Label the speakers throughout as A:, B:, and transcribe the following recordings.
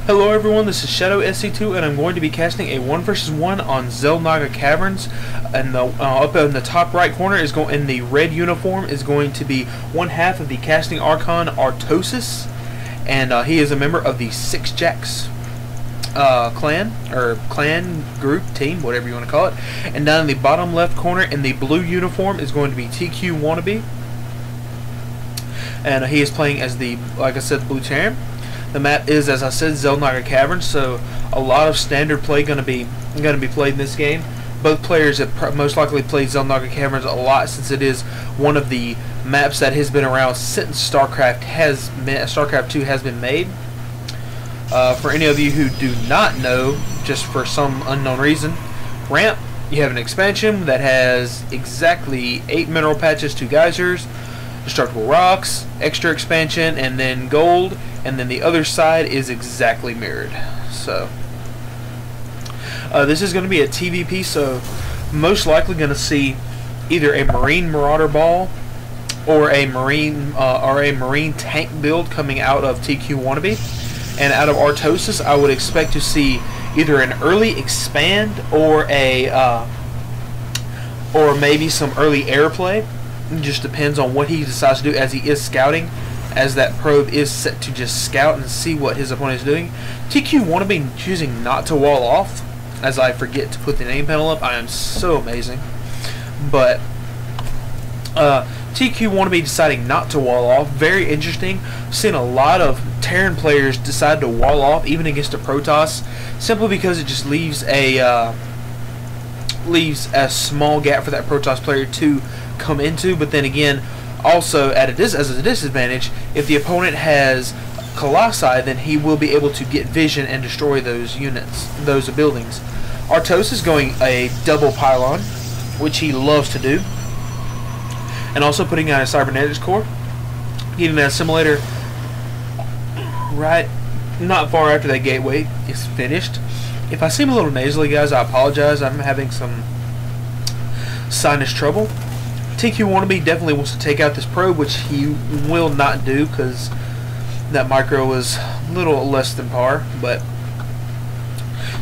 A: Hello everyone, this is Shadow SC2 and I'm going to be casting a 1 vs 1 on Xel'Naga Caverns. And the up in the top right corner is going in the red uniform is going to be one half of the casting archon Artosis, and he is a member of the Six Jacks clan or clan group team, whatever you want to call it. And down in the bottom left corner in the blue uniform is going to be tqWannaBe, and he is playing as the, like I said, blue Terran. The map is, as I said, Xel'Naga Caverns, so a lot of standard play going to be played in this game. Both players have most likely played Xel'Naga Caverns a lot, since it is one of the maps that has been around since StarCraft 2 has been made. For any of you who do not know, just for some unknown reason, Ramp, you have an expansion that has exactly 8 mineral patches, 2 geysers, destructible rocks, extra expansion, and then gold. And then the other side is exactly mirrored. So this is going to be a TVP, so most likely going to see either a Marine Marauder ball or a Marine tank build coming out of tqWannaBe. And out of Artosis, I would expect to see either an early expand or a or maybe some early airplay. It just depends on what he decides to do, as he is scouting, as that probe is set to just scout and see what his opponent is doing. tqWannaBe choosing not to wall off, as I forget to put the name panel up. I am so amazing. But tqWannaBe deciding not to wall off, very interesting. I've seen a lot of Terran players decide to wall off even against a Protoss, simply because it just leaves a small gap for that Protoss player to come into. But then again, also as a disadvantage, if the opponent has Colossi, then he will be able to get vision and destroy those units, those buildings. Artosis is going a double pylon, which he loves to do, and also putting out a cybernetics core, getting that assimilator right not far after that gateway is finished. If I seem a little nasally, guys, I apologize. I'm having some sinus trouble. tqWannaBe definitely wants to take out this probe, which he will not do because that micro was a little less than par. But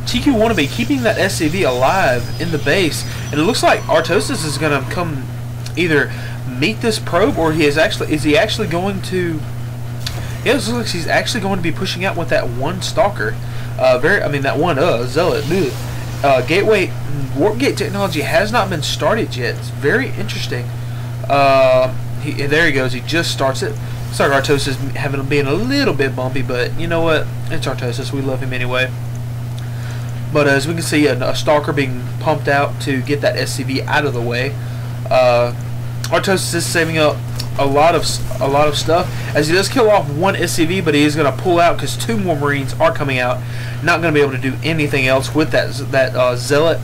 A: tqWannaBe keeping that SCV alive in the base, and it looks like Artosis is going to come either meet this probe, or is he actually going to? Yeah, it looks like he's actually going to be pushing out with that one stalker. That one zealot. Gateway warp gate technology has not been started yet. It's very interesting. There he goes. He just starts it. Sorry, Artosis being a little bit bumpy, but you know what? It's Artosis. We love him anyway. But as we can see, a stalker being pumped out to get that SCV out of the way. Artosis is saving up a lot of stuff, as he does kill off one SCV, but he is going to pull out because 2 more Marines are coming out. Not going to be able to do anything else with that zealot.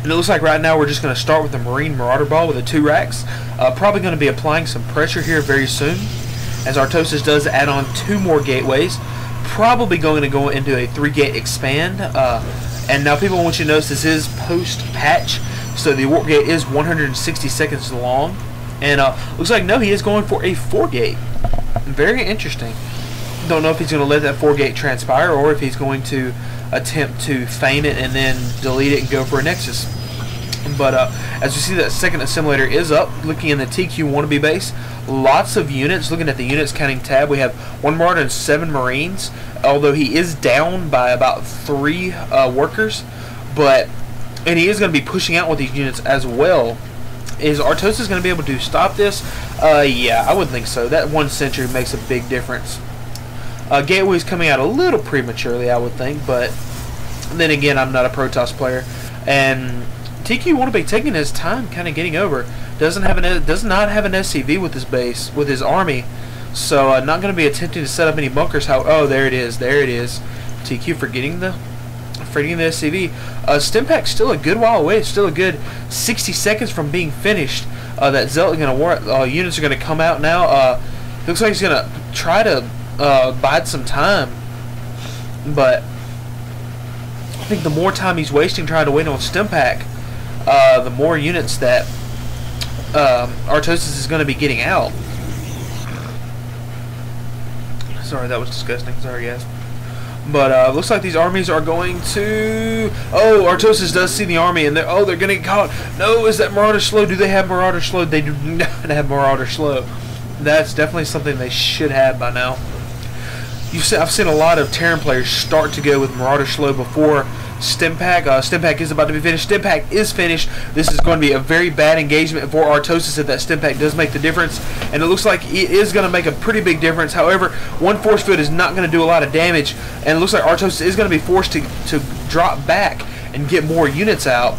A: And it looks like right now we're just going to start with the Marine Marauder ball with the 2 racks. Probably going to be applying some pressure here very soon, as Artosis does add on 2 more gateways. Probably going to go into a 3-gate expand. And now people want you to notice this is post-patch, so the warp gate is 160 seconds long. And looks like, no, he is going for a 4-gate. Very interesting. Don't know if he's going to let that 4-gate transpire, or if he's going to attempt to feign it and then delete it and go for a Nexus. But as you see, that second assimilator is up. Looking in the tqWannaBe base, lots of units. Looking at the units counting tab, we have 1 Marauder and 7 Marines, although he is down by about 3 workers. And he is going to be pushing out with these units as well. Is Artosis going to be able to stop this? Yeah, I would think so. That 1 sentry makes a big difference. Gateway's coming out a little prematurely, I would think, but then again, I'm not a Protoss player. And tqWannaBe taking his time, kind of getting over. Does not have an SCV with his base, with his army, so not going to be attempting to set up any bunkers. Oh, there it is. TQ forgetting the SCV. Stimpack's still a good while away. It's still a good 60 seconds from being finished. That zealot units are going to come out now. Looks like he's going to try to bide some time, but I think the more time he's wasting trying to wait on Stimpack, the more units that Artosis is going to be getting out. Sorry, that was disgusting. Sorry, guys. But looks like these armies are going to... Oh, Artosis does see the army, and they're going to get caught. No, is that Marauder slow? Do they have Marauder slow? They do not have Marauder slow. That's definitely something they should have by now. I've seen a lot of Terran players start to go with Marauder slow before Stimpack. Stimpack is about to be finished. Stimpack is finished. This is going to be a very bad engagement for Artosis if that Stimpack does make the difference. And it looks like it is going to make a pretty big difference. However, one force field is not going to do a lot of damage. And it looks like Artosis is going to be forced to drop back and get more units out.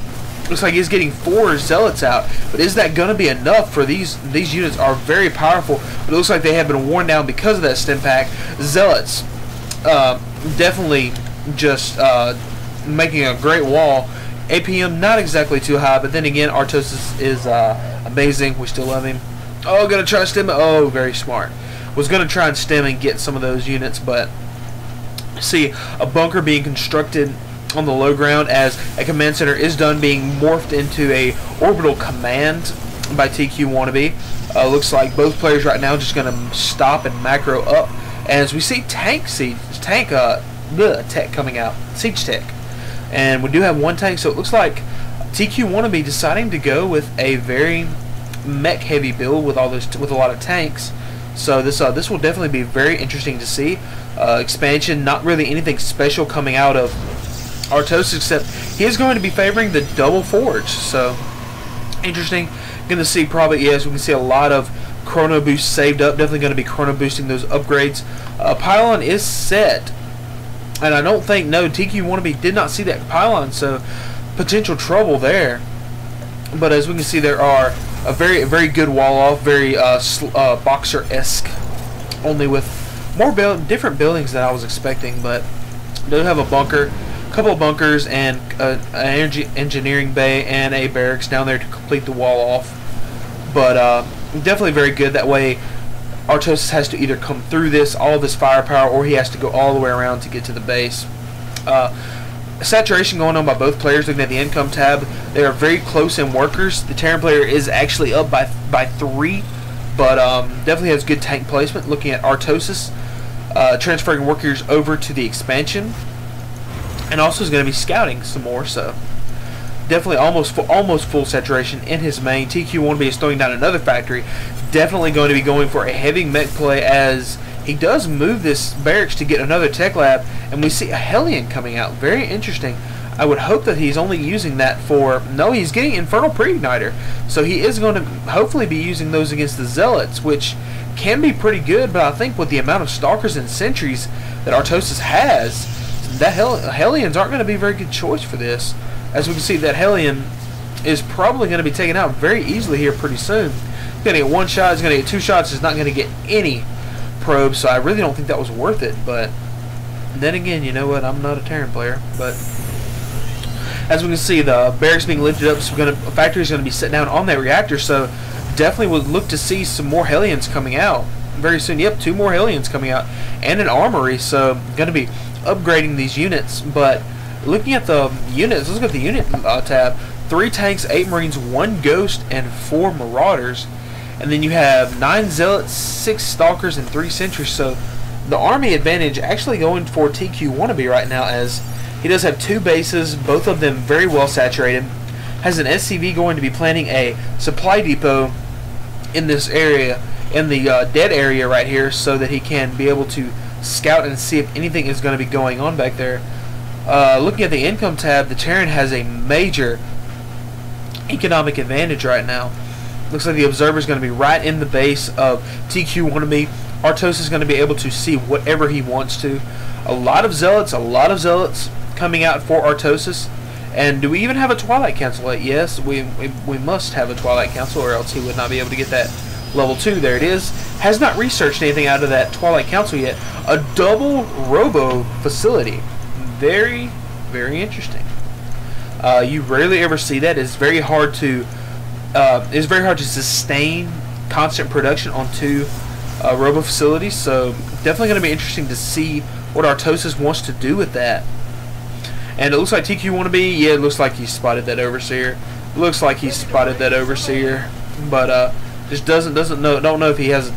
A: Looks like he's getting 4 Zealots out. But is that going to be enough for these units are very powerful. But it looks like they have been worn down because of that Stimpack. Zealots definitely just... making a great wall. APM not exactly too high, but then again Artosis is amazing. We still love him. Oh, gonna try to stem it. Oh, very smart. Was gonna try and stem and get some of those units, but see a bunker being constructed on the low ground as a command center is done being morphed into a orbital command by tqWannaBe. Looks like both players right now just gonna stop and macro up as we see tech coming out, siege tech. And we do have one tank, so it looks like tqWannaBe deciding to go with a very mech-heavy build with with a lot of tanks. So this will definitely be very interesting to see. Expansion, not really anything special coming out of Artosis, except he is going to be favoring the double forge. So interesting. Going to see probably, yes, we can see a lot of chrono boost saved up. Definitely going to be chrono boosting those upgrades. Pylon is set. And I don't think, no, tqWannaBe did not see that pylon, so potential trouble there. But as we can see, there are a very good wall off, very boxer-esque, only with more different buildings than I was expecting. But do have a bunker, a couple of bunkers, and an engineering bay and a barracks down there to complete the wall off. But definitely very good. That way Artosis has to either come through all of this firepower, or he has to go all the way around to get to the base. Saturation going on by both players. Looking at the income tab, they are very close in workers. The Terran player is actually up by 3, but definitely has good tank placement. Looking at Artosis, transferring workers over to the expansion, and also is going to be scouting some more. So definitely almost full saturation in his main. tqWannaBe is throwing down another factory. Definitely going to be going for a heavy mech play as he does move this barracks to get another tech lab, and we see a Hellion coming out. Very interesting. I would hope that he's only using that for... No, he's getting Infernal Pre-Igniter. So he is going to hopefully be using those against the Zealots, which can be pretty good, but I think with the amount of Stalkers and Sentries that Artosis has, that Hellions aren't going to be a very good choice for this. As we can see, that Hellion is probably going to be taken out very easily here pretty soon. He's going to get 1 shot, he's going to get 2 shots, he's not going to get any probes, so I really don't think that was worth it. But then again, you know what, I'm not a Terran player. But as we can see, the barracks being lifted up, so a factory is going to be set down on that reactor, so definitely would look to see some more Hellions coming out very soon. Yep, 2 more Hellions coming out, and an armory, so going to be upgrading these units. But looking at the units, let's look at the unit tab. 3 tanks, 8 marines, 1 ghost, and 4 marauders. And then you have 9 zealots, 6 stalkers, and 3 sentries. So the army advantage actually going for tqWannaBe right now, as he does have 2 bases, both of them very well saturated. Has an SCV going to be planning a supply depot in this area, in the dead area right here, so that he can be able to scout and see if anything is going to be going on back there. Looking at the income tab, the Terran has a major economic advantage right now. Looks like the observer is going to be right in the base of tqWannaBe. Artosis is going to be able to see whatever he wants to. A lot of zealots coming out for Artosis. And do we even have a Twilight Council yet? Yes, we must have a Twilight Council, or else he would not be able to get that level 2. There it is. Has not researched anything out of that Twilight Council yet. A double robo facility. Very, very interesting. You rarely ever see that. It's very hard to sustain constant production on 2 robo facilities. So definitely going to be interesting to see what Artosis wants to do with that. And it looks like tqWannaBe, yeah, it looks like he spotted that overseer. Looks like he spotted that overseer, but just don't know if he has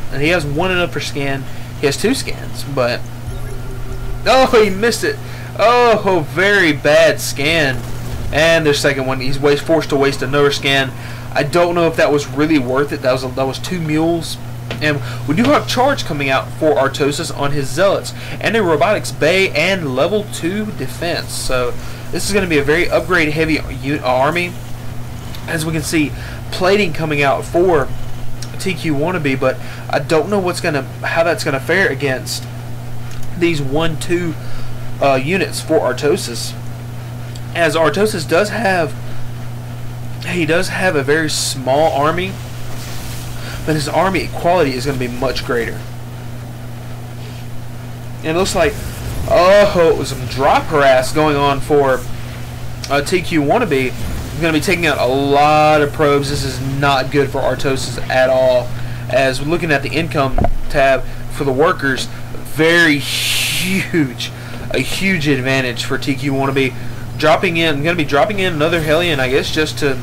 A: 1 enough for scan. He has 2 scans, but Oh, he missed it. Oh, very bad scan. And their second one, he's forced to waste another scan. I don't know if that was really worth it. That was 2 mules. And we do have charge coming out for Artosis on his zealots, and a robotics bay and level 2 defense. So this is going to be a very upgrade heavy army. As we can see, plating coming out for tqWannaBe, but I don't know how that's gonna fare against these 1-2 units for Artosis. As Artosis does have a very small army, but his army quality is going to be much greater. And it looks like, it was some drop harass going on for tqWannaBe. He's going to be taking out a lot of probes. This is not good for Artosis at all. As we're looking at the income tab for the workers, very huge, a huge advantage for tqWannaBe. Going to be dropping in another Hellion, I guess, just to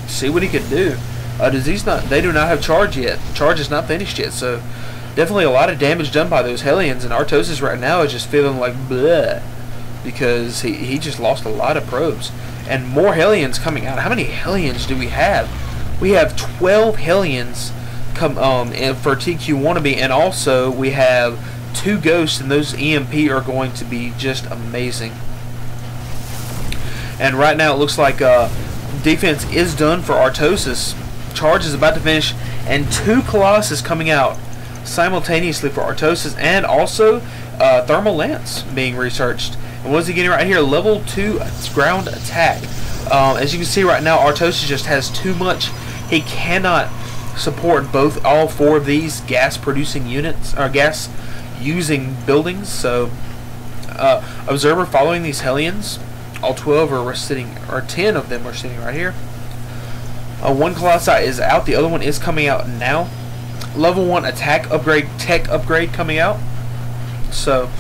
A: see what he could do. They do not have charge yet. Charge is not finished yet, so definitely a lot of damage done by those Hellions, and Artosis right now is just feeling like bleh, because he just lost a lot of probes. And more Hellions coming out. How many Hellions do we have? We have 12 Hellions for tqWannaBe, and also we have 2 ghosts, and those EMP are going to be just amazing. And right now it looks like defense is done for Artosis. Charge is about to finish, and 2 Colossus coming out simultaneously for Artosis, and also Thermal Lance being researched. And what is he getting right here? Level 2 ground attack. As you can see right now, Artosis just has too much. He cannot support all 4 of these gas-producing units, or gas-using buildings. So, Observer following these Hellions. All 12 are sitting, or 10 of them are sitting right here. 1 Colossi is out. The other one is coming out now. Level 1 attack upgrade, tech upgrade coming out. So,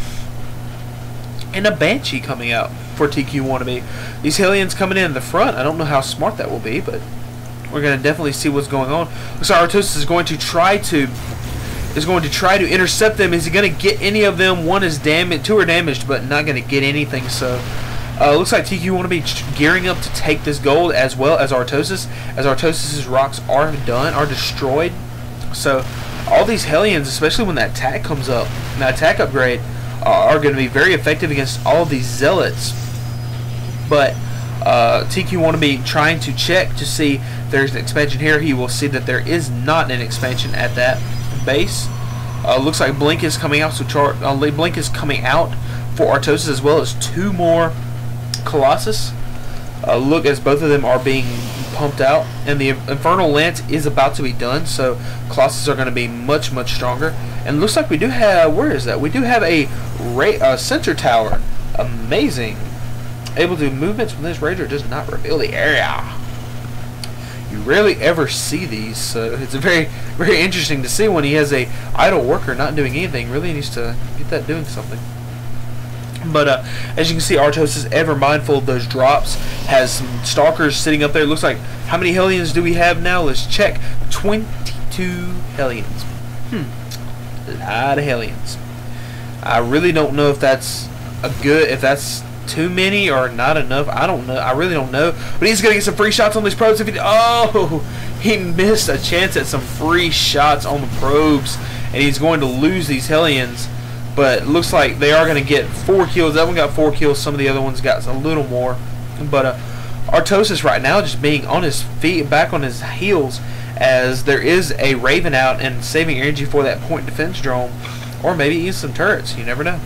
A: and a Banshee coming out for tqWannaBe. These Hellions coming in the front. I don't know how smart that will be, but we're going to definitely see what's going on. So Artosis is going to try to intercept them. Is he going to get any of them? 1 is damaged, 2 are damaged, but not going to get anything. So looks like tqWannaBe gearing up to take this gold, as well as Artosis. As Artosis's rocks are destroyed. So all these Hellions, especially when that attack comes up, that attack upgrade, are going to be very effective against all of these zealots. But tqWannaBe trying to check to see if there's an expansion here. He will see that there is not an expansion at that base. Looks like Blink is coming out. So Blink is coming out for Artosis, as well as 2 more Colossus. Look, as both of them are being pumped out, and the Infernal Lance is about to be done, so Colossus are going to be much stronger. And looks like we do have, where is that? We do have a sensor tower. Amazing. Able to do movements when this Ranger does not reveal the area. You rarely ever see these, so it's very interesting to see when he has a idle worker not doing anything. Really needs to get that doing something. But as you can see, Artosis is ever mindful of those drops. Has some stalkers sitting up there. Looks like, how many Hellions do we have now? Let's check. 22 Hellions. A lot of Hellions. I really don't know if that's if that's too many or not enough. I don't know. I really don't know. But he's gonna get some free shots on these probes. He missed a chance at some free shots on the probes, and he's going to lose these Hellions. But it looks like they are going to get 4 kills. That one got 4 kills. Some of the other ones got a little more. But Artosis right now just being on his feet, back on his heels, as there is a Raven out and saving energy for that point defense drone, or maybe even some turrets. You never know.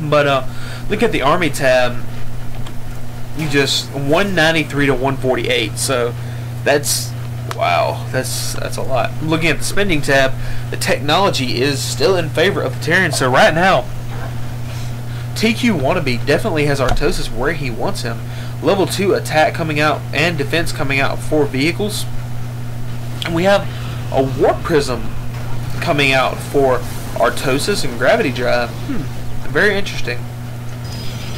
A: But look at the army tab. You just 193 to 148. So that's, wow, that's a lot. Looking at the spending tab, the technology is still in favor of the Terran. So right now, tqWannaBe definitely has Artosis where he wants him. Level 2 attack coming out and defense coming out for vehicles. And we have a Warp Prism coming out for Artosis and Gravity Drive. Very interesting.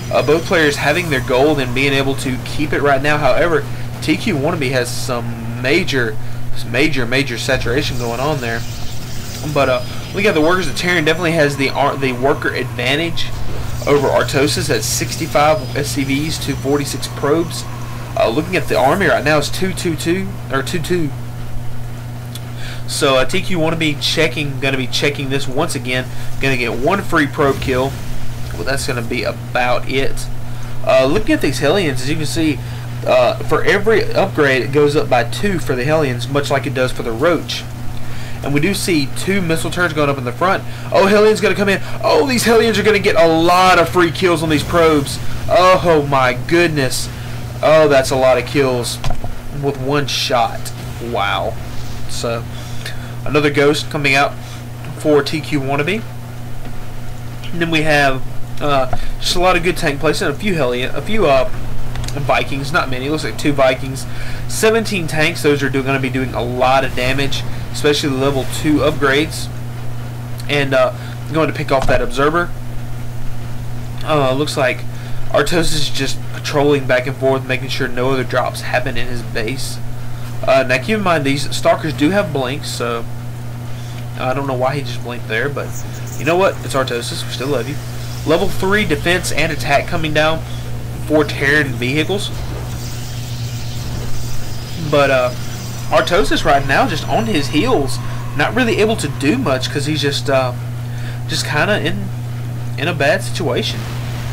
A: Both players having their gold and being able to keep it right now. However, tqWannaBe has some major saturation going on there. But Look at the workers. The Terran definitely has the worker advantage over Artosis at 65 SCVs to 46 probes. Looking at the army right now, it's 2-2-2 or 2-2. So tqWannaBe going to be checking this once again. Going to get one free probe kill. Well, that's going to be about it. Looking at these Hellions, as you can see, for every upgrade, it goes up by 2 for the Hellions, much like it does for the Roach. And we do see 2 missile turrets going up in the front. Oh, Hellions going to come in. Oh, these Hellions are going to get a lot of free kills on these probes. Oh my goodness. Oh, that's a lot of kills with one shot. Wow. So, another Ghost coming out for tqWannaBe. And then we have just a lot of good tank placement, a few Vikings, not many. It looks like 2 Vikings, 17 tanks. Those are going to be doing a lot of damage, especially the level 2 upgrades. And going to pick off that observer. Looks like Artosis is just patrolling back and forth, making sure no other drops happen in his base. Now keep in mind, these Stalkers do have blinks, so I don't know why he just blinked there, but you know what? It's Artosis. We still love you. Level 3 defense and attack coming down for Terran vehicles. But Artosis right now just on his heels, not really able to do much because he's just kind of in a bad situation.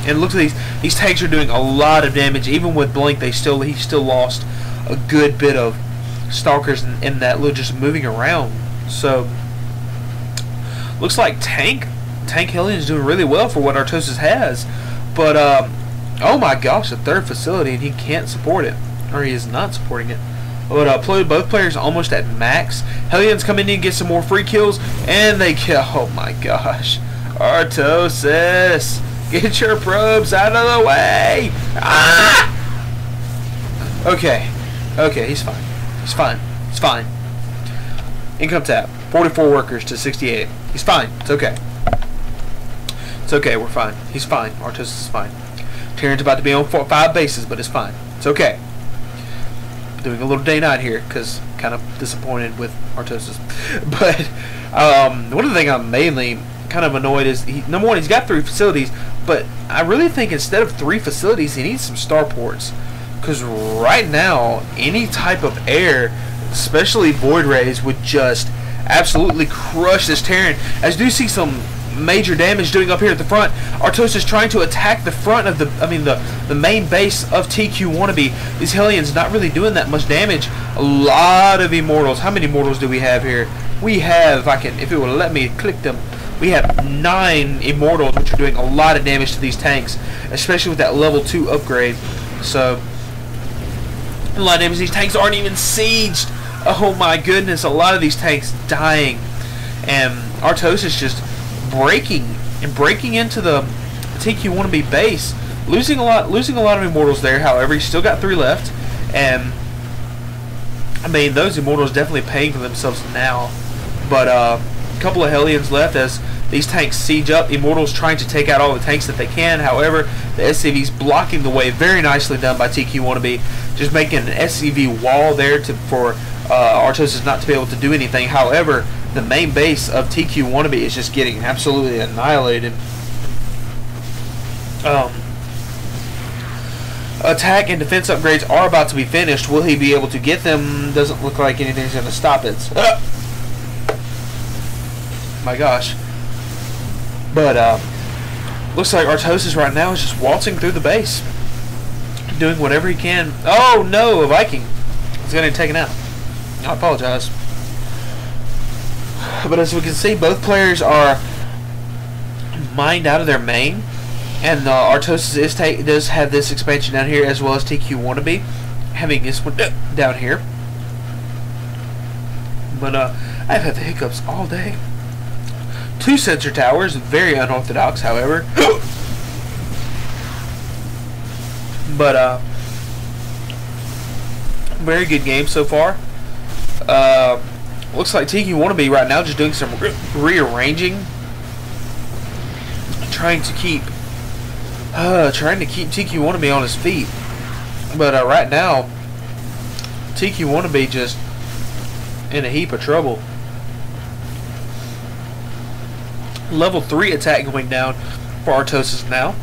A: And look at these tanks are doing a lot of damage. Even with blink, he still lost a good bit of Stalkers in that just moving around. So looks like Tank Hellions doing really well for what Artosis has. But oh my gosh, the 3rd facility, and he can't support it, or he is not supporting it. But both players almost at max. Hellions come in and get some more free kills, and they kill. Oh my gosh, Artosis, get your probes out of the way! Ah! Okay, he's fine. He's fine. It's fine. Income tap, 44 workers to 68. He's fine. It's okay. It's okay. We're fine. He's fine. Artosis is fine. Terran's about to be on 5 bases, but it's fine. It's okay. Doing a little day-night here because kind of disappointed with Artosis. But one of the things I'm mainly kind of annoyed is, number one, he's got 3 facilities, but I really think instead of 3 facilities, he needs some starports. Because right now, any type of air, especially Void Rays, would just absolutely crush this Terran. As you do see some major damage doing up here at the front. Artosis trying to attack the front of the main base of tqWannaBe. These Hellions not really doing that much damage. A lot of Immortals. How many Immortals do we have here? We have, if it would let me click them, we have 9 Immortals, which are doing a lot of damage to these tanks, especially with that level 2 upgrade. So a lot of damage. These tanks aren't even sieged. Oh my goodness, a lot of these tanks dying. And Artosis just breaking into the tqWannaBe base, losing a lot of Immortals there. However, he's still got 3 left, and I mean, those Immortals definitely paying for themselves now. But a couple of Hellions left as these tanks siege up. Immortals trying to take out all the tanks that they can. However, the SCV's blocking the way. Very nicely done by tqWannaBe, just making an SCV wall there for Artosis not to be able to do anything. However, the main base of tqWannaBe is just getting absolutely annihilated. Attack and defense upgrades are about to be finished. Will he be able to get them? Doesn't look like anything's going to stop it. My gosh. But looks like Artosis right now is just waltzing through the base, doing whatever he can. Oh no, a Viking. He's going to get taken out. I apologize. But as we can see, both players are mined out of their main, and Artosis does have this expansion down here, as well as tqWannaBe having this one down here. But I've had the hiccups all day. 2 sensor towers, very unorthodox, however. But very good game so far. Looks like tqWannaBe right now just doing some rearranging, trying to keep tqWannaBe on his feet. But right now, tqWannaBe just in a heap of trouble. Level 3 attack going down for Artosis now.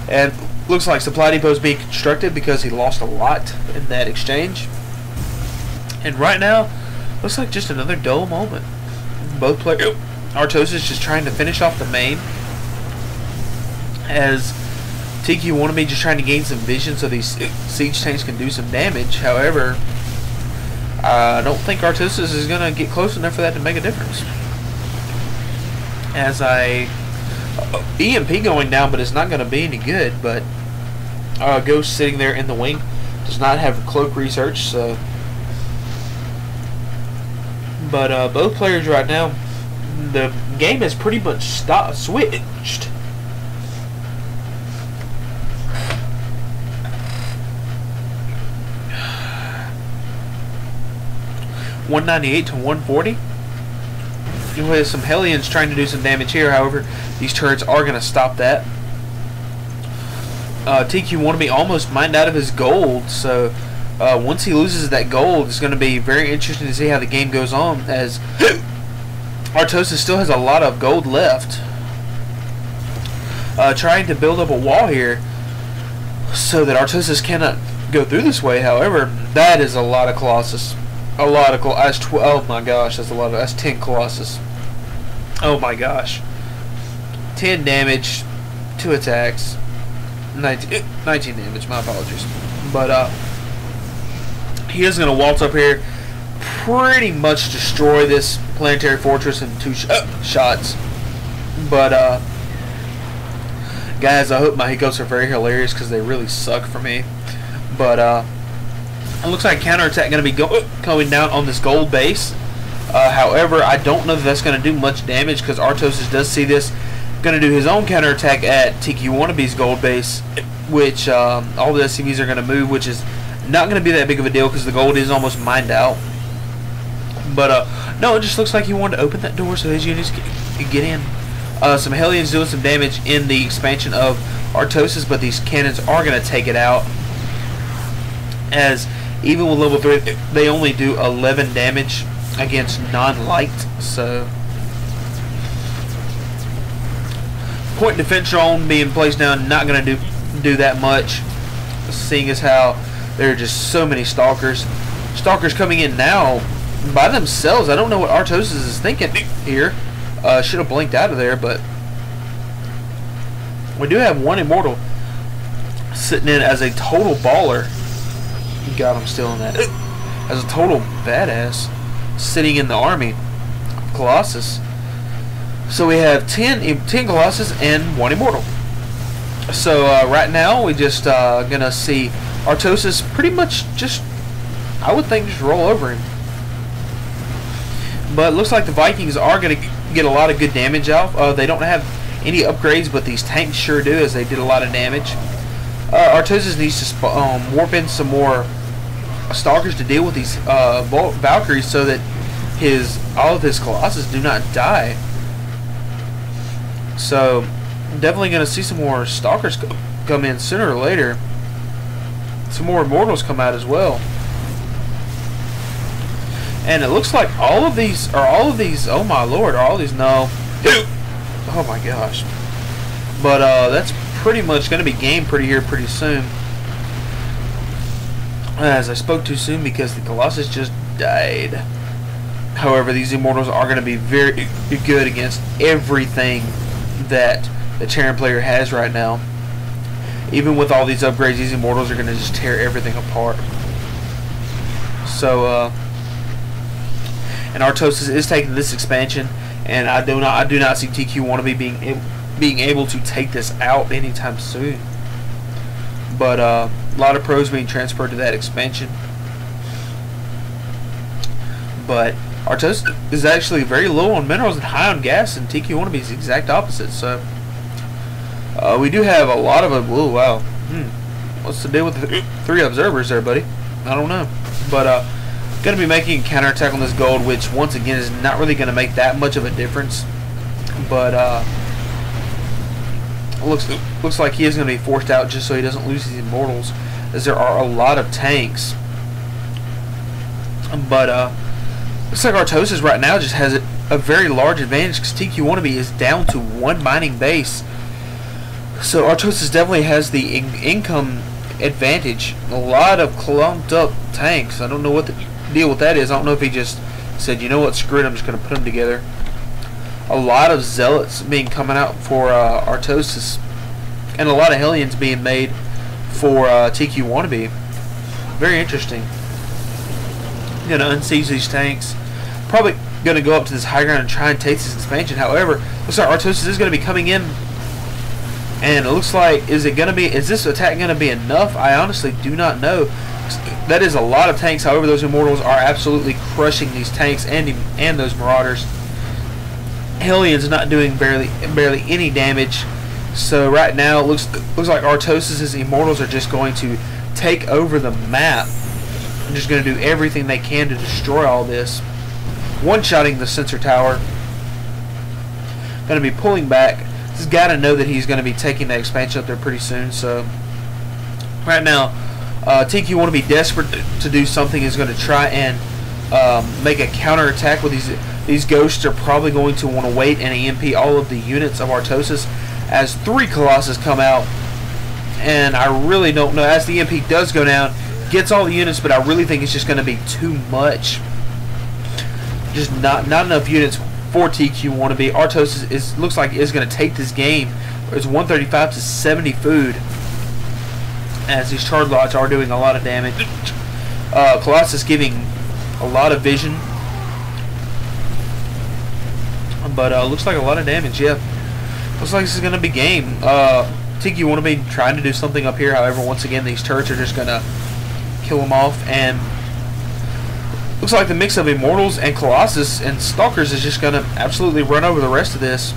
A: And looks like supply depot is being constructed because he lost a lot in that exchange. And right now, looks like just another dull moment. Both players, Artosis just trying to finish off the main, as tqWannaBe just trying to gain some vision so these siege tanks can do some damage. However, I don't think Artosis is going to get close enough for that to make a difference. As EMP going down, but it's not going to be any good. But Ghost sitting there in the wing does not have cloak research, so. But both players right now, the game has pretty much switched. $198 to $140. With some Hellions trying to do some damage here. However, these turrets are going to stop that. tqWannaBe almost mined out of his gold, so once he loses that gold, it's going to be very interesting to see how the game goes on, as Artosis still has a lot of gold left. Trying to build up a wall here so that Artosis cannot go through this way. However, that is a lot of Colossus. A lot of Colossus. Oh my gosh, that's a lot of. That's 10 Colossus. Oh my gosh. 10 damage, 2 attacks, 19 damage. My apologies. But he is going to waltz up here, pretty much destroy this planetary fortress in 2 shots. But guys, I hope my hiccups are very hilarious because they really suck for me. But it looks like counterattack going to be going down on this gold base. However, I don't know that that's going to do much damage because Artosis does see this. Going to do his own counterattack at tqWannaBe's gold base, which all the SCVs are going to move, which is not going to be that big of a deal because the gold is almost mined out. But no, it just looks like he wanted to open that door so his units could get in. Some Hellions doing some damage in the expansion of Artosis, but these cannons are going to take it out. As even with level 3, they only do 11 damage against non-light. So, point defense drone being placed down, not going to do that much, seeing as how there are just so many stalkers. Stalkers coming in now by themselves. I don't know what Artosis is thinking here. Should have blinked out of there, but we do have one immortal sitting in as a total baller. God, I'm still in that. As a total badass, sitting in the army, Colossus. So we have 10 Colossus and 1 immortal. So right now we just gonna see Artosis pretty much just, I would think, just roll over him. But it looks like the Vikings are gonna get a lot of good damage out. They don't have any upgrades, but these tanks sure do, as they did a lot of damage. Artosis needs to warp in some more stalkers to deal with these Valkyries so that all of his Colossus do not die. So definitely going to see some more stalkers come in sooner or later. Some more immortals come out as well. And it looks like all of these, oh my lord, are all these, no. Oh my gosh. But that's pretty much going to be game pretty soon. As I spoke too soon because the Colossus just died. However, these immortals are going to be very good against everything that the Terran player has right now. Even with all these upgrades, these immortals are going to just tear everything apart. So, and Artosis is taking this expansion, and I do not see tqWannaBe being able to take this out anytime soon. But a lot of pros being transferred to that expansion. But Artosis is actually very low on minerals and high on gas, and tqWannaBe is the exact opposite. So we do have a lot of them. Oh wow, what's the deal with the 3 observers there, buddy? I don't know. But going to be making a counterattack on this gold, which once again is not really going to make that much of a difference. But looks like he is going to be forced out just so he doesn't lose his immortals, as there are a lot of tanks. But looks like Artosis right now just has a very large advantage because tqWannaBe is down to 1 mining base. So Artosis definitely has the income advantage. A lot of clumped up tanks. I don't know what the deal with that is. I don't know if he just said, you know what, screw it, I'm just going to put them together. A lot of zealots being coming out for Artosis, and a lot of Hellions being made for tqWannaBe. Very interesting. Going to unsiege these tanks. Probably going to go up to this high ground and try and take this expansion. However, looks like Artosis is going to be coming in, and it looks like, is this attack going to be enough? I honestly do not know. That is a lot of tanks. However, those Immortals are absolutely crushing these tanks and those Marauders. Hellions not doing barely any damage. So right now it looks like Artosis' Immortals are just going to take over the map. They're just going to do everything they can to destroy all this. One-shotting the sensor tower. Going to be pulling back. He's got to know that he's going to be taking that expansion up there pretty soon. So right now, tqWannaBe, desperate to do something, is going to try and make a counterattack with these ghosts. Are probably going to want to wait and EMP all of the units of Artosis as 3 Colossus come out. And I really don't know, as the EMP does go down, gets all the units, but I really think it's just going to be too much. Just not enough units for tqWannaBe. Artosis looks like is going to take this game. It's 135 to 70 food, as these charge lots are doing a lot of damage. Colossus giving a lot of vision, but looks like a lot of damage. Yeah, looks like this is going to be game. tqWannaBe trying to do something up here. However, once again, these turrets are just going to kill them off, and looks like the mix of Immortals and Colossus and Stalkers is just going to absolutely run over the rest of this.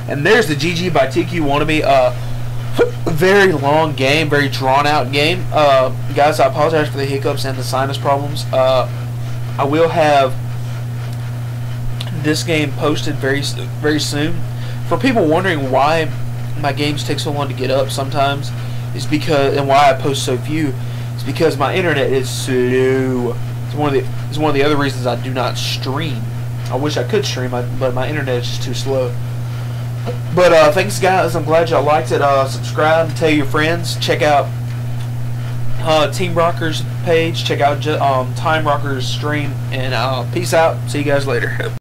A: And there's the GG by tqWannaBe. Very long game, very drawn out game. Guys, I apologize for the hiccups and the sinus problems. I will have this game posted very soon. For people wondering why my games take so long to get up sometimes, is because, and why I post so few, is because my internet is slow. It's one of the other reasons I do not stream. I wish I could stream, but my internet is just too slow. But thanks, guys. I'm glad y'all liked it. Subscribe, tell your friends. Check out Team Rocker's page. Check out Time Rocker's stream. And peace out. See you guys later.